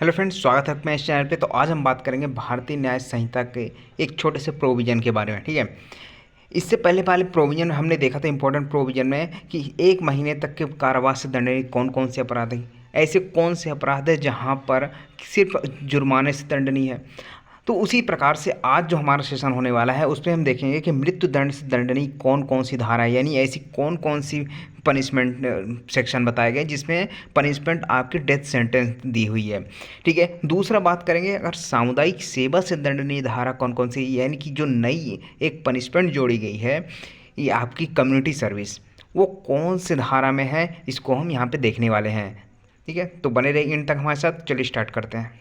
Hello friends, स्वागत है अपने इस चैनल पे। तो आज हम बात करेंगे भारतीय न्याय संहिता के एक छोटे से प्रोविज़न के बारे में। ठीक है, इससे पहले वाले प्रोविज़न हमने देखा था इंपॉर्टेंट प्रोविज़न में कि 1 महीने तक के कारावास से दंडनीय कौन कौन से अपराध हैं, ऐसे कौन से अपराध है जहाँ पर सिर्फ जुर्माने से दंडनीय है। तो उसी प्रकार से आज जो हमारा सेशन होने वाला है उसमें हम देखेंगे कि मृत्यु दंड से दंडनीय कौन कौन सी धारा है, यानी ऐसी कौन कौन सी पनिशमेंट सेक्शन बताए गए जिसमें पनिशमेंट आपकी डेथ सेंटेंस दी हुई है। ठीक है, दूसरा बात करेंगे अगर सामुदायिक सेवा से दंडनीय धारा कौन कौन सी, यानी कि जो नई एक पनिशमेंट जोड़ी गई है ये आपकी कम्युनिटी सर्विस, वो कौन से धारा में है, इसको हम यहाँ पे देखने वाले हैं। ठीक है, तो बने रहिए इन तक हमारे साथ। चलिए स्टार्ट करते हैं।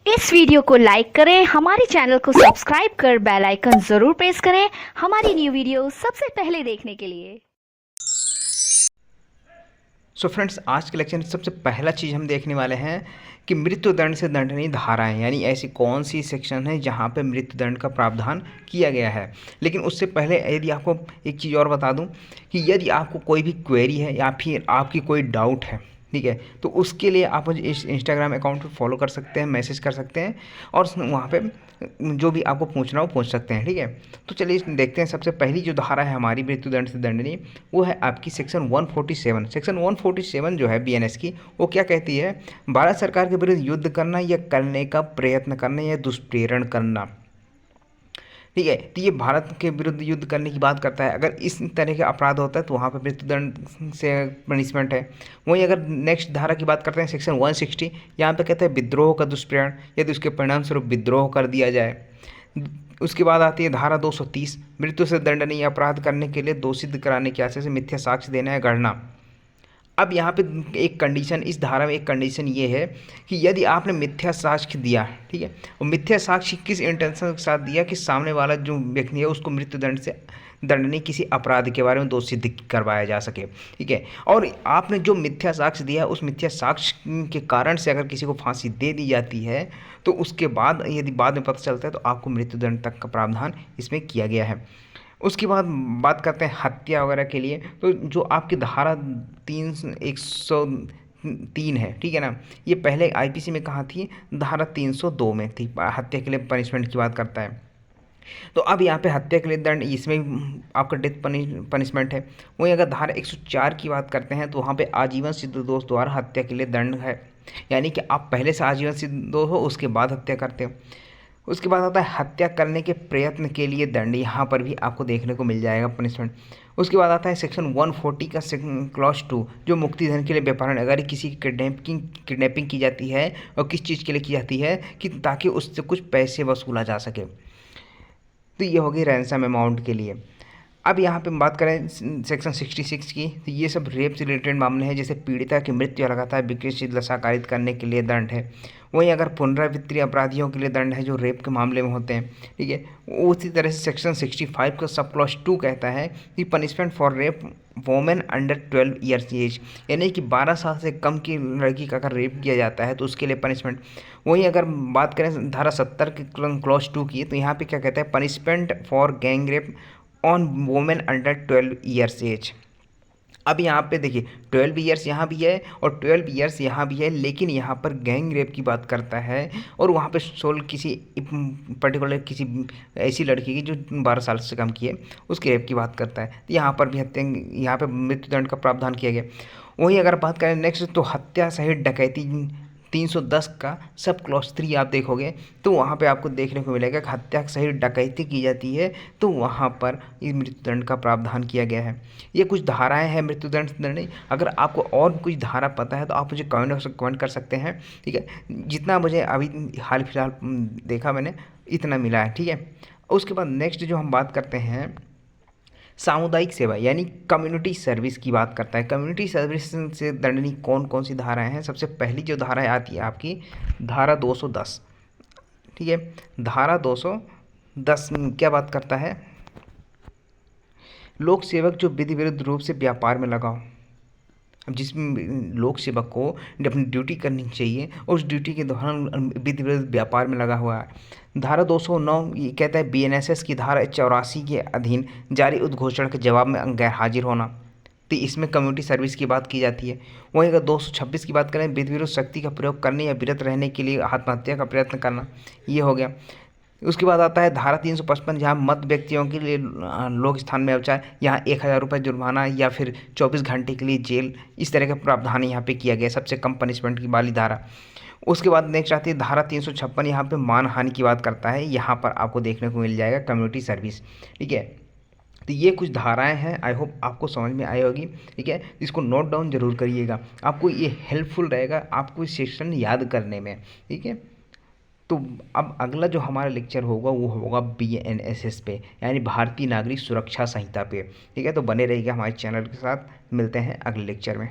इस वीडियो को लाइक करें, हमारे चैनल को सब्सक्राइब कर बेल आइकन जरूर प्रेस करें हमारी न्यू वीडियो सबसे पहले देखने के लिए। सो फ्रेंड्स, आज के लेक्चर में सबसे पहला चीज़ हम देखने वाले हैं कि मृत्युदंड से दंडनीय धाराएं, यानी ऐसी कौन सी सेक्शन है जहां पे मृत्युदंड का प्रावधान किया गया है। लेकिन उससे पहले यदि आपको एक चीज़ और बता दूं कि यदि आपको कोई भी क्वेरी है या फिर आपकी कोई डाउट है, ठीक है, तो उसके लिए आप मुझे इस इंस्टाग्राम अकाउंट पे फॉलो कर सकते हैं, मैसेज कर सकते हैं और वहाँ पे जो भी आपको पूछना हो पूछ सकते हैं। ठीक है, तो चलिए देखते हैं। सबसे पहली जो धारा है हमारी मृत्युदंड से दंडनीय, वो है आपकी सेक्शन 147। सेक्शन 147 जो है बीएनएस की, वो क्या कहती है? भारत सरकार के विरुद्ध युद्ध करना या करने का प्रयत्न करना या दुष्प्रेरण करना। ठीक है, तो ये भारत के विरुद्ध युद्ध करने की बात करता है। अगर इस तरह का अपराध होता है तो वहाँ पर मृत्युदंड से पनिशमेंट है। वहीं अगर नेक्स्ट धारा की बात करते हैं सेक्शन 160, यहाँ पे कहते हैं विद्रोह का दुष्प्रेरण, यदि उसके परिणाम स्वरूप विद्रोह कर दिया जाए। उसके बाद आती है धारा 230, मृत्यु से दंडनीय अपराध करने के लिए दोषी कराने के आशय से मिथ्या साक्ष्य देना है गणना। अब यहाँ पे एक कंडीशन, इस धारा में एक कंडीशन ये है कि यदि आपने मिथ्या साक्ष्य दिया, ठीक है, और मिथ्या साक्ष्य किस इंटेंशन के साथ दिया कि सामने वाला जो व्यक्ति है उसको मृत्युदंड से दंडनीय किसी अपराध के बारे में दोष सिद्ध करवाया जा सके। ठीक है, और आपने जो मिथ्या साक्ष्य दिया उस मिथ्या साक्ष्य के कारण से अगर किसी को फांसी दे दी जाती है तो उसके बाद यदि बाद में पता चलता है तो आपको मृत्युदंड तक का प्रावधान इसमें किया गया है। उसके बाद बात करते हैं हत्या वगैरह के लिए। तो जो आपकी धारा 103 है, ठीक है ना, ये पहले आईपीसी में कहाँ थी? धारा 302 में थी, हत्या के लिए पनिशमेंट की बात करता है। तो अब यहाँ पे हत्या के लिए दंड, इसमें आपका डेथ पनिशमेंट है। वहीं अगर धारा 104 की बात करते हैं तो वहाँ पे आजीवन सिद्ध दोष द्वारा हत्या के लिए दंड है, यानी कि आप पहले से आजीवन सिद्ध दोष हो उसके बाद हत्या करते हो। उसके बाद आता है हत्या करने के प्रयत्न के लिए दंड, यहाँ पर भी आपको देखने को मिल जाएगा पनिशमेंट। उसके बाद आता है सेक्शन 140 का क्लॉज 2, जो मुक्तिधन के लिए व्यापार, अगर किसी की किडनैपिंग की जाती है और किस चीज़ के लिए की जाती है कि ताकि उससे कुछ पैसे वसूला जा सके, तो ये होगी रैंसम अमाउंट के लिए। अब यहाँ पे बात करें सेक्शन 66 की, तो ये सब रेप से रिलेटेड मामले हैं, जैसे पीड़िता की मृत्यु या लगातार विकृत दशा कारित करने के लिए दंड है। वहीं अगर पुनरावृत्ति अपराधियों के लिए दंड है जो रेप के मामले में होते हैं। ठीक है, उसी तरह से सेक्शन 65 का सब क्लॉज 2 कहता है कि punishment for rape women under 12 years age, यानी कि 12 साल से कम की लड़की का अगर रेप किया जाता है तो उसके लिए पनिशमेंट। वहीं अगर बात करें धारा 70 के क्लॉज 2 की, तो यहाँ पे क्या कहता है? Punishment for gang rape on women under 12 years age. अब यहाँ पे देखिए 12 ईयर्स यहाँ भी है और 12 ईयर्स यहाँ भी है, लेकिन यहाँ पर गैंग रेप की बात करता है और वहाँ पे सोल किसी पर्टिकुलर किसी ऐसी लड़की की जो 12 साल से कम की है उसके रेप की बात करता है। तो यहाँ पर भी हत्या, यहाँ पे मृत्युदंड का प्रावधान किया गया। वहीं अगर बात करें नेक्स्ट, तो हत्या सहित डकैती 310 का सब क्लॉज 3 आप देखोगे तो वहाँ पे आपको देखने को मिलेगा कि हत्या सहित डकैती की जाती है तो वहाँ पर इस मृत्युदंड का प्रावधान किया गया है। ये कुछ धाराएं हैं मृत्युदंड से दंड। अगर आपको और कुछ धारा पता है तो आप मुझे कमेंट कर सकते हैं। ठीक है, जितना मुझे अभी हाल फिलहाल देखा मैंने इतना मिला है। ठीक है, उसके बाद नेक्स्ट जो हम बात करते हैं सामुदायिक सेवा यानी कम्युनिटी सर्विस की बात करता है। कम्युनिटी सर्विस से दंडनीय कौन कौन सी धाराएं हैं? सबसे पहली जो धारा आती है आपकी धारा 210। ठीक है, धारा 210 क्या बात करता है? लोक सेवक जो विधि विरुद्ध रूप से व्यापार में लगा हो। अब जिसमें लोक सेवक को अपनी ड्यूटी करनी चाहिए और उस ड्यूटी के दौरान विधि विरुद्ध व्यापार में लगा हुआ है। धारा 209 ये कहता है बीएनएसएस की धारा 84 के अधीन जारी उद्घोषणा के जवाब में गैर हाजिर होना। तो इसमें कम्युनिटी सर्विस की बात की जाती है। वहीं अगर 226 की बात करें, विधि विरुद्ध शक्ति का प्रयोग करने या विरत रहने के लिए आत्महत्या का प्रयत्न करना, ये हो गया। उसके बाद आता है धारा 355, जहाँ मत व्यक्तियों के लिए लोक स्थान में शौचालय, यहाँ 1000 रुपये जुर्माना या फिर 24 घंटे के लिए जेल, इस तरह का प्रावधान यहाँ पे किया गया, सबसे कम पनिशमेंट की वाली धारा। उसके बाद नेक्स्ट आती है धारा 356, यहाँ पे मानहानि की बात करता है। यहाँ पर आपको देखने को मिल जाएगा कम्युनिटी सर्विस, ठीक है। तो ये कुछ धाराएं हैं, आई होप आपको समझ में आई होगी, ठीक है। इसको नोट डाउन जरूर करिएगा, आपको ये हेल्पफुल रहेगा आपको इस सेक्शन याद करने में, ठीक है। तो अब अगला जो हमारा लेक्चर होगा वो होगा BNSS पे, यानी भारतीय नागरिक सुरक्षा संहिता पे, ठीक है। तो बने रहिएगा हमारे चैनल के साथ, मिलते हैं अगले लेक्चर में।